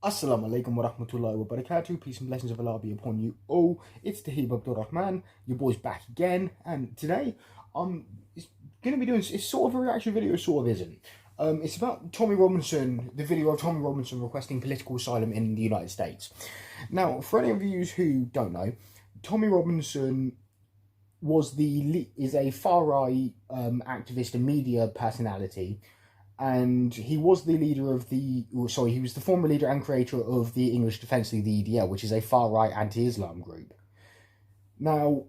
Assalamu alaikum wa rahmatullahi wa barakatuh. Peace and blessings of Allah be upon you all. It's Tahib Abdul Rahman, your boy's back again, and today it's going to be doing, it's sort of a reaction video, sort of isn't. It's about Tommy Robinson, the video of Tommy Robinson requesting political asylum in the United States. Now, for any of you who don't know, Tommy Robinson is a far right activist and media personality, and he was the leader of he was the former leader and creator of the English Defence League, the EDL, which is a far right anti-Islam group. Now,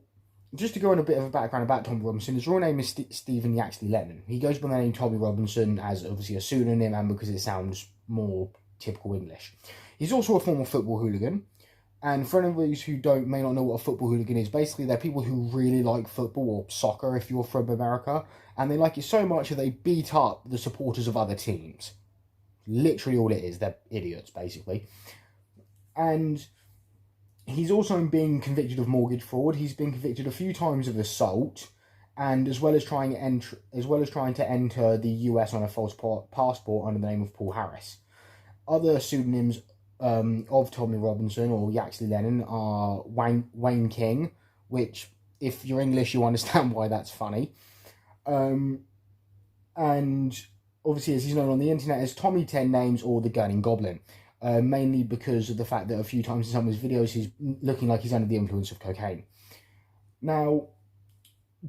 just to go on a bit of a background about Tommy Robinson, his real name is Stephen Yaxley Lennon. He goes by the name Tommy Robinson as obviously a pseudonym and because it sounds more typical English. He's also a former football hooligan. And for any of those who may not know what a football hooligan is, basically they're people who really like football or soccer if you're from America, and they like it so much that they beat up the supporters of other teams. Literally all it is, they're idiots basically. And he's also been convicted of mortgage fraud. He's been convicted a few times of assault, and as well as trying to enter the US on a false passport under the name of Paul Harris. Other pseudonyms of Tommy Robinson or Yaxley Lennon are Wayne King, which if you're English you understand why that's funny, and obviously as he's known on the internet as Tommy 10 Names or the Gurning Goblin, mainly because of the fact that a few times in some of his videos he's looking like he's under the influence of cocaine. Now,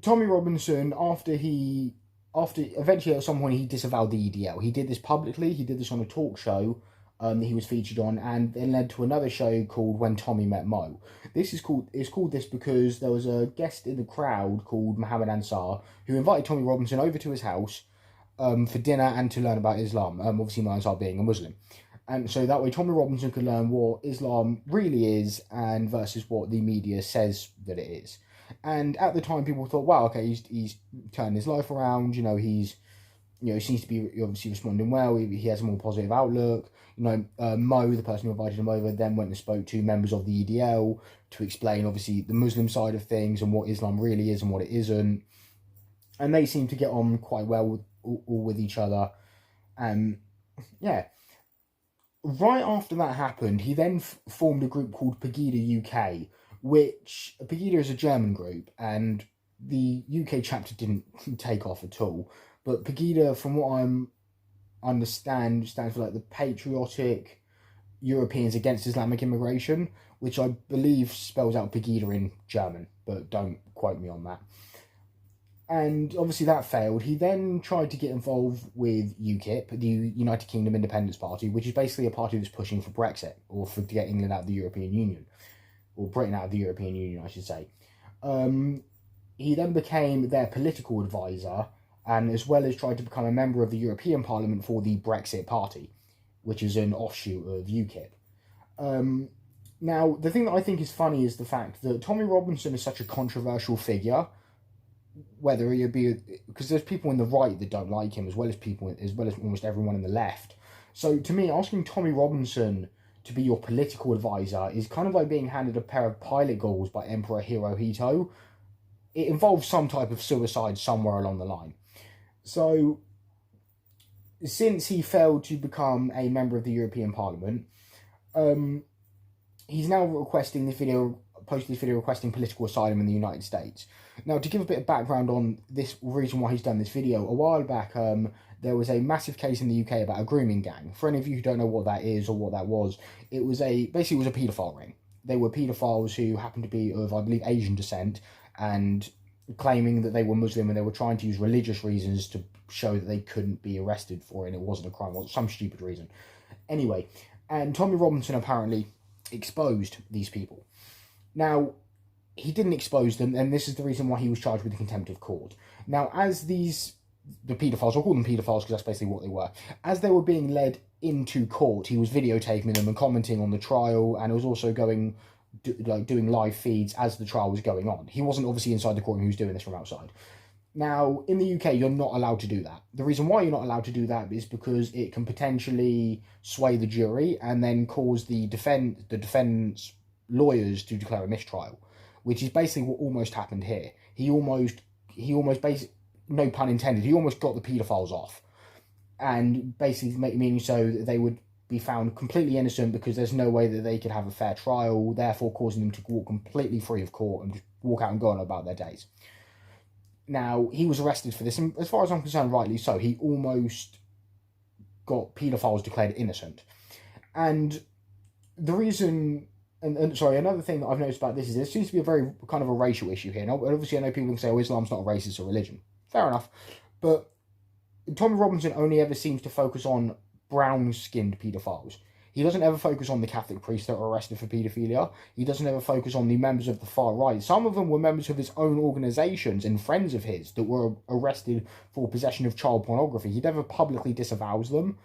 Tommy Robinson, after eventually at some point he disavowed the EDL. He did this publicly. He did this on a talk show that he was featured on, and then led to another show called When Tommy Met Mo. It's called this because there was a guest in the crowd called Mohammed Ansar who invited Tommy Robinson over to his house for dinner and to learn about Islam, obviously Ansar being a Muslim. And so that way Tommy Robinson could learn what Islam really is and versus what the media says that it is. And at the time people thought, wow, okay, he's turned his life around, he seems to be obviously responding well. He has a more positive outlook. Mo, the person who invited him over, then went and spoke to members of the EDL to explain, obviously, the Muslim side of things and what Islam really is and what it isn't. And they seem to get on quite well with each other. Yeah. Right after that happened, he then formed a group called Pegida UK, which Pegida is a German group, and the UK chapter didn't take off at all. But Pegida, from what I understand, stands for like the Patriotic Europeans Against Islamic Immigration, which I believe spells out Pegida in German, but don't quote me on that. And obviously that failed. He then tried to get involved with UKIP, the United Kingdom Independence Party, which is basically a party that's pushing for Brexit, or to get England out of the European Union, or Britain out of the European Union, I should say. He then became their political advisor, and as well as tried to become a member of the European Parliament for the Brexit Party, which is an offshoot of UKIP. Now, the thing that I think is funny is the fact that Tommy Robinson is such a controversial figure, whether he be, because there's people in the right that don't like him, as well as almost everyone in the left. So to me, asking Tommy Robinson to be your political advisor is kind of like being handed a pair of pilot goggles by Emperor Hirohito. It involves some type of suicide somewhere along the line. So, since he failed to become a member of the European Parliament, he's now posted this video requesting political asylum in the United States. Now, to give a bit of background on this reason why he's done this video, a while back, there was a massive case in the UK about a grooming gang. For any of you who don't know what that is or what that was, basically it was a paedophile ring. They were paedophiles who happened to be of, I believe, Asian descent, and claiming that they were Muslim, and they were trying to use religious reasons to show that they couldn't be arrested for it and it wasn't a crime, or some stupid reason. Anyway, and Tommy Robinson apparently exposed these people. Now, he didn't expose them, and this is the reason why he was charged with contempt of court. Now, as the paedophiles, I'll call them paedophiles because that's basically what they were, as they were being led into court, he was videotaping them and commenting on the trial, and was also doing live feeds as the trial was going on. He wasn't obviously inside the courtroom, he was doing this from outside. Now, in the UK, you're not allowed to do that. The reason why you're not allowed to do that is because it can potentially sway the jury and then cause the defendant's lawyers to declare a mistrial, which is basically what almost happened here. He almost basically, no pun intended, he almost got the paedophiles off, and basically meaning so that they would be found completely innocent because there's no way that they could have a fair trial, therefore causing them to walk completely free of court and just walk out and go on about their days. Now, he was arrested for this, and as far as I'm concerned, rightly so. He almost got paedophiles declared innocent. And the reason, and sorry, another thing that I've noticed about this is there seems to be a very kind of a racial issue here. Now, obviously, I know people can say, oh, Islam's not a racist or religion. Fair enough. But Tommy Robinson only ever seems to focus on brown-skinned paedophiles. He doesn't ever focus on the Catholic priests that were arrested for paedophilia. He doesn't ever focus on the members of the far right. Some of them were members of his own organisations and friends of his that were arrested for possession of child pornography. He never publicly disavows them,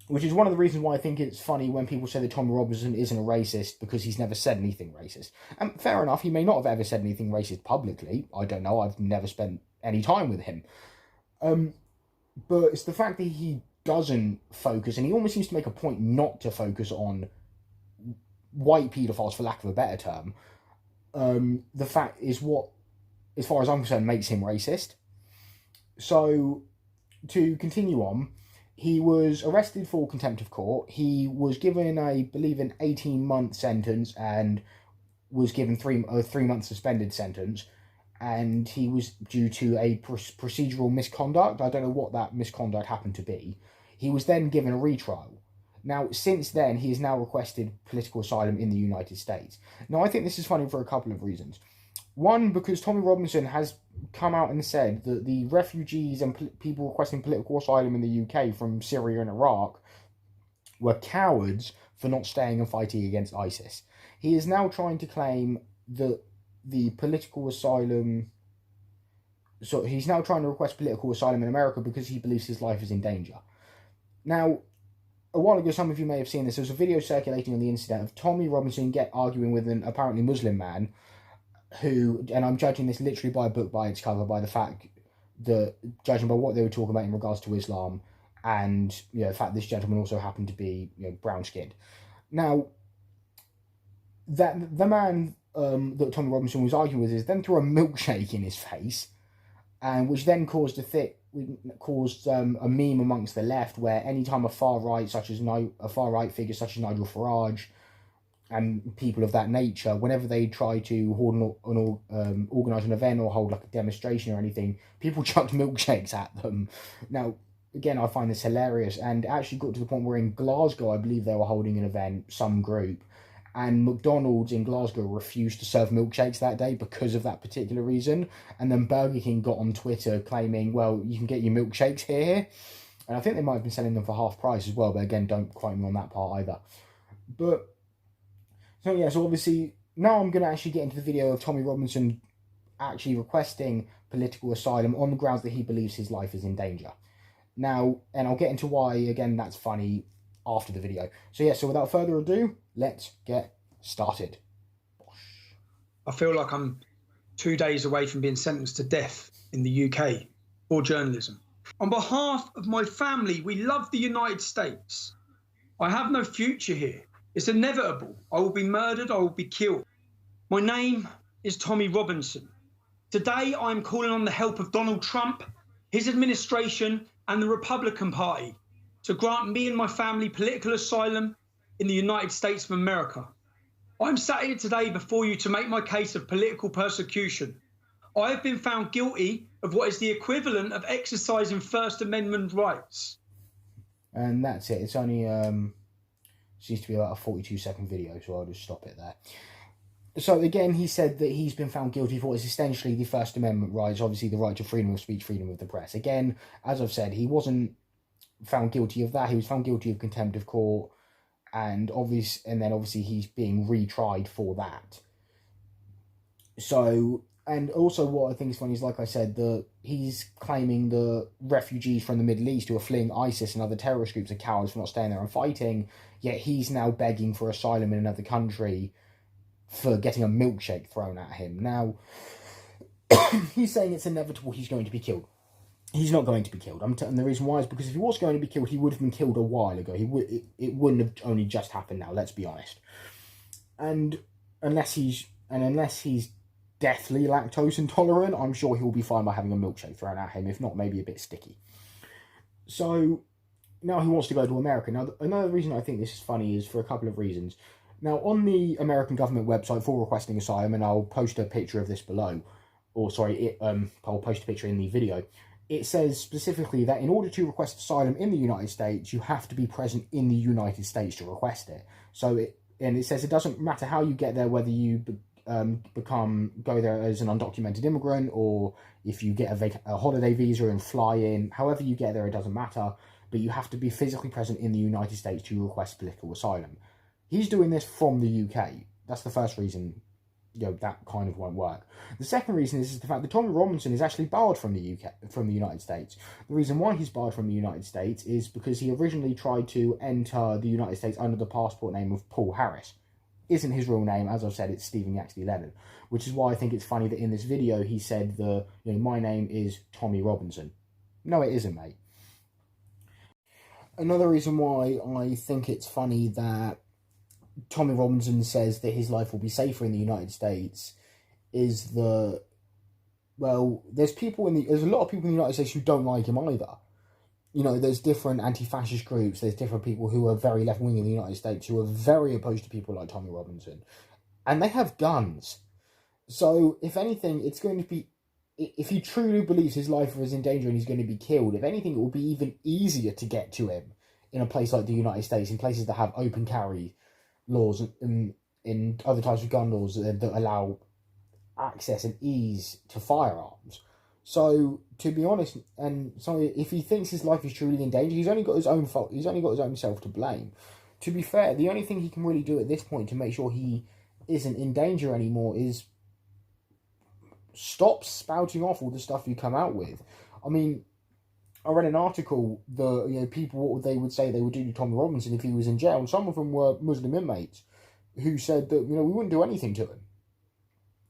which is one of the reasons why I think it's funny when people say that Tommy Robinson isn't a racist because he's never said anything racist. And fair enough, he may not have ever said anything racist publicly. I don't know. I've never spent any time with him. But it's the fact that he doesn't focus, and he almost seems to make a point not to focus on white paedophiles, for lack of a better term. The fact is what, as far as I'm concerned, makes him racist. So, to continue on, he was arrested for contempt of court. He was given, I believe, an 18-month sentence and was given a 3-month suspended sentence. And he was due to a procedural misconduct. I don't know what that misconduct happened to be. He was then given a retrial. Now, since then, he has now requested political asylum in the United States. Now, I think this is funny for a couple of reasons. One, because Tommy Robinson has come out and said that the refugees and people requesting political asylum in the UK from Syria and Iraq were cowards for not staying and fighting against ISIS. He is now trying to claim that the political asylum... So he's now trying to request political asylum in America because he believes his life is in danger. Now, a while ago, some of you may have seen this. There was a video circulating on the internet of Tommy Robinson arguing with an apparently Muslim man who, and I'm judging this literally by a book by its cover, by the fact that, judging by what they were talking about in regards to Islam, and the fact this gentleman also happened to be brown-skinned. Now, that the man that Tommy Robinson was arguing with is then threw a milkshake in his face, and which then caused a meme amongst the left where anytime a far right figure such as Nigel Farage and people of that nature, whenever they try to organise an event or hold like a demonstration or anything, people chucked milkshakes at them. Now, again, I find this hilarious, and it actually got to the point where in Glasgow, I believe they were holding an event, some group, and McDonald's in Glasgow refused to serve milkshakes that day because of that particular reason. And then Burger King got on Twitter claiming, well, you can get your milkshakes here. And I think they might have been selling them for half price as well, but again, don't quote me on that part either. But, so yeah, so obviously, now I'm going to actually get into the video of Tommy Robinson actually requesting political asylum on the grounds that he believes his life is in danger. Now, and I'll get into why, again, that's funny after the video. So yeah, so without further ado, let's get started. I feel like I'm 2 days away from being sentenced to death in the UK for journalism. On behalf of my family, we love the United States. I have no future here. It's inevitable. I will be murdered. I will be killed. My name is Tommy Robinson. Today, I'm calling on the help of Donald Trump, his administration, and the Republican Party to grant me and my family political asylum in the United States of America. I'm sat here today before you to make my case of political persecution. I have been found guilty of what is the equivalent of exercising First Amendment rights. And that's it. It's only, seems to be about a 42-second video, so I'll just stop it there. So again, he said that he's been found guilty for what is essentially the First Amendment rights, obviously the right to freedom of speech, freedom of the press. Again, as I've said, he wasn't found guilty of that. He was found guilty of contempt of court, and then obviously he's being retried for that. So, and also what I think is funny is, like I said, that he's claiming the refugees from the Middle East who are fleeing ISIS and other terrorist groups are cowards for not staying there and fighting, yet he's now begging for asylum in another country for getting a milkshake thrown at him. Now, he's saying it's inevitable he's going to be killed. He's not going to be killed. And the reason why is because if he was going to be killed, he would have been killed a while ago. It wouldn't have only just happened now, let's be honest. And unless he's deathly lactose intolerant, I'm sure he'll be fine by having a milkshake thrown at him, if not maybe a bit sticky. So, now he wants to go to America. Now, another reason I think this is funny is for a couple of reasons. Now, on the American government website for requesting asylum, and I'll post a picture of this below, or sorry, I'll post a picture in the video. It says specifically that in order to request asylum in the United States, you have to be present in the United States to request it. And it says it doesn't matter how you get there, whether you go there as an undocumented immigrant, or if you get a holiday visa and fly in. However you get there, it doesn't matter. But you have to be physically present in the United States to request political asylum. He's doing this from the UK. That's the first reason, that kind of won't work. The second reason is the fact that Tommy Robinson is actually barred from the United States. The reason why he's barred from the United States is because he originally tried to enter the United States under the passport name of Paul Harris. Isn't his real name. As I've said, it's Stephen Yaxley Lennon, which is why I think it's funny that in this video he said my name is Tommy Robinson. No, it isn't, mate. Another reason why I think it's funny that Tommy Robinson says that his life will be safer in the United States is there's a lot of people in the United States who don't like him either. There's different anti-fascist groups, there's different people who are very left-wing in the United States who are very opposed to people like Tommy Robinson. And they have guns. So, if anything, it's going to be, if he truly believes his life is in danger and he's going to be killed, if anything, it will be even easier to get to him in a place like the United States, in places that have open carry laws and in other types of gun laws that allow access and ease to firearms. So, to be honest, if he thinks his life is truly in danger, he's only got his own fault. He's only got his own self to blame. To be fair, the only thing he can really do at this point to make sure he isn't in danger anymore is stop spouting off all the stuff you come out with. I mean, I read an article, people, what they would say they would do to Tommy Robinson if he was in jail, and some of them were Muslim inmates who said that, we wouldn't do anything to him.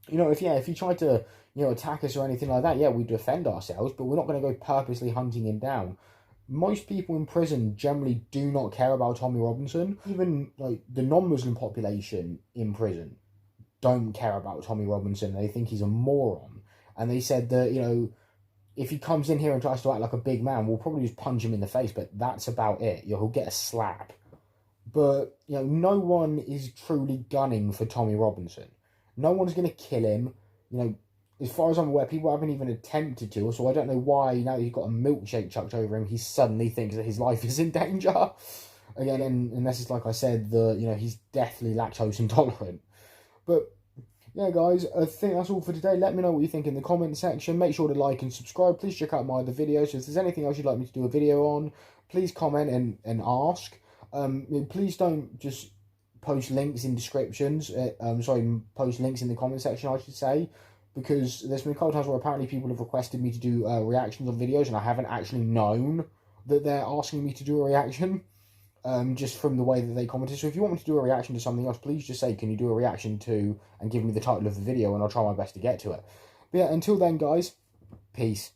If he tried to, attack us or anything like that, we'd defend ourselves, but we're not going to go purposely hunting him down. Most people in prison generally do not care about Tommy Robinson. Even, the non-Muslim population in prison don't care about Tommy Robinson. They think he's a moron. And they said that, if he comes in here and tries to act like a big man, we'll probably just punch him in the face, but that's about it. He'll get a slap. But, no one is truly gunning for Tommy Robinson. No one's going to kill him. As far as I'm aware, people haven't even attempted to, so I don't know why, now that he's got a milkshake chucked over him, he suddenly thinks that his life is in danger. Again, unless it's like I said, he's deathly lactose intolerant. But, yeah, guys, I think that's all for today. Let me know what you think in the comment section. Make sure to like and subscribe. Please check out my other videos. If there's anything else you'd like me to do a video on, please comment and ask. Please don't just post links in descriptions. Post links in the comment section, I should say. Because there's been a couple times where apparently people have requested me to do reactions on videos, and I haven't actually known that they're asking me to do a reaction. Just from the way that they commented. So if you want me to do a reaction to something else, please just say, can you do a reaction to, and give me the title of the video, and I'll try my best to get to it. But yeah, until then, guys, peace.